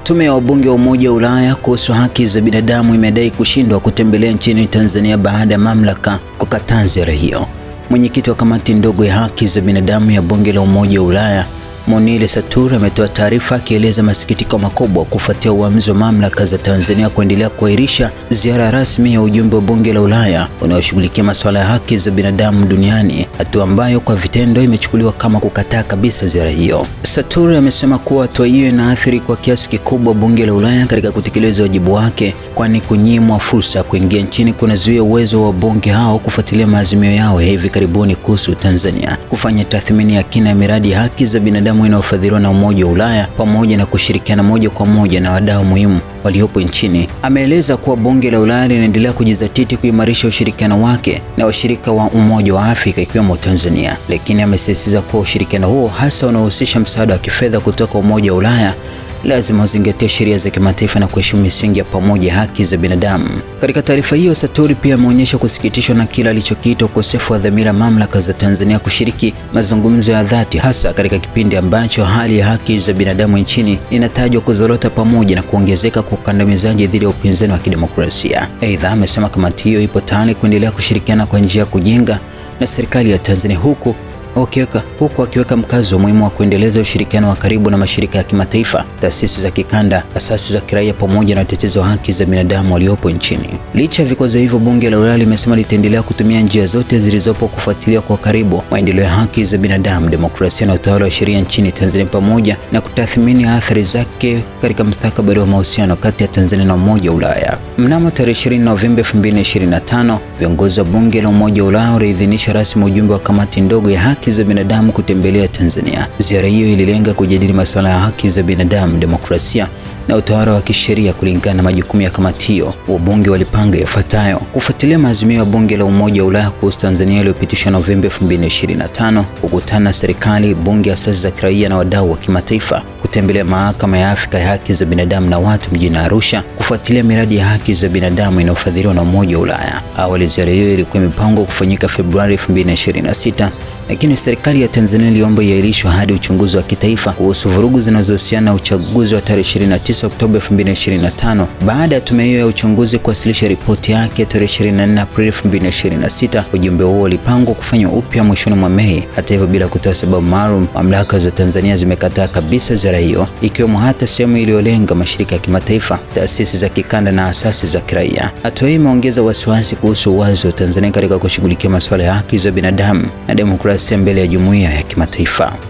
Tume ya wabunge wa Umoja wa Ulaya kuhusu haki za binadamu imedai kushindwa kutembelea nchini Tanzania baada ya mamlaka kukataa ziara hiyo. Mwenyekiti wa kamati ndogo ya haki za binadamu ya bunge la Umoja wa Ulaya, Monile Satur, ametoa taarifa akieleza masikitiko makubwa kufuatia uamuzi wa mamlaka za Tanzania kuendelea kuahirisha ziara rasmi ya ujumbe wa bunge la Ulaya unaoshughulikia masuala ya haki za binadamu duniani, hatua ambayo kwa vitendo imechukuliwa kama kukataa kabisa ziara hiyo. Satur amesema kuwa hatua hiyo inaathiri kwa kiasi kikubwa bunge la Ulaya katika kutekeleza wajibu wake, kwani kunyimwa fursa ya kuingia nchini kunazuia uwezo wa bunge hao kufuatilia maazimio yao ya hivi karibuni kuhusu Tanzania, kufanya tathmini ya kina ya miradi ya haki za binadamu inayofadhiliwa na Umoja wa Ulaya pamoja na kushirikiana moja kwa moja na wadau muhimu waliopo nchini. Ameeleza kuwa bunge la Ulaya linaendelea kujizatiti kuimarisha ushirikiano wake na washirika wa Umoja wa Afrika ikiwemo Tanzania, lakini amesisitiza kuwa ushirikiano huo, hasa unaohusisha msaada wa kifedha kutoka Umoja wa Ulaya, lazima uzingatie sheria za kimataifa na kuheshimu misingi ya pamoja haki za binadamu. Katika taarifa hiyo, Satori pia ameonyesha kusikitishwa na kile alichokiita ukosefu wa dhamira mamlaka za Tanzania kushiriki mazungumzo ya dhati, hasa katika kipindi ambacho hali ya haki za binadamu nchini inatajwa kuzorota pamoja na kuongezeka kwa ukandamizaji dhidi ya upinzani wa kidemokrasia. Aidha, amesema kamati hiyo ipo tayari kuendelea kushirikiana kwa njia ya kujenga na serikali ya Tanzania huku akiweka mkazo wa muhimu wa kuendeleza ushirikiano wa karibu na mashirika ya kimataifa, taasisi za kikanda, asasi za kiraia pamoja na watetezi wa haki za binadamu waliopo nchini. Licha ya vikwazo hivyo, bunge la Ulaya limesema litaendelea kutumia njia zote zilizopo kufuatilia kwa karibu maendeleo ya haki za binadamu, demokrasia na utawala wa sheria nchini Tanzania pamoja na kutathmini athari zake katika mustakabali wa mahusiano kati ya Tanzania na Umoja wa Ulaya. Mnamo tarehe 20 Novemba 2025, viongozi wa bunge la Umoja wa Ulaya waliidhinisha rasmi ujumbe wa kamati ndogo ya haki za binadamu kutembelea Tanzania. Ziara hiyo ililenga kujadili masuala ya haki za binadamu, demokrasia na utawala wa kisheria kulingana na majukumu ya kamati hiyo. Wabunge walipanga yafuatayo: kufuatilia maazimio ya bunge la Umoja wa Ulaya kuhusu Tanzania yaliyopitishwa Novemba 2025, kukutana na serikali, bunge, asasi za kiraia na wadau wa kimataifa, kutembelea mahakama ya Afrika ya haki za binadamu na watu mjini Arusha, kufuatilia miradi ya haki za binadamu inayofadhiliwa na Umoja wa Ulaya. Awali ziara hiyo ilikuwa imepangwa kufanyika Februari 2026, lakini serikali ya Tanzania iliomba iahirishwe hadi uchunguzi wa kitaifa kuhusu vurugu zinazohusiana na uchaguzi wa tarehe 29 Oktoba 2025 baada ya tume hiyo ya uchunguzi kuwasilisha ripoti yake tarehe 24 Aprili 2026. Ujumbe huo ulipangwa kufanywa upya mwishoni mwa Mei. Hata hivyo, bila kutoa sababu maalum, mamlaka za Tanzania zimekataa kabisa ziara hiyo, ikiwemo hata sehemu iliyolenga mashirika ya kimataifa, taasisi za kikanda na asasi za kiraia. Hatua hii imeongeza wasiwasi kuhusu uwazi wa Tanzania katika kushughulikia masuala ya haki za binadamu na demokrasia mbele ya jumuiya ya kimataifa.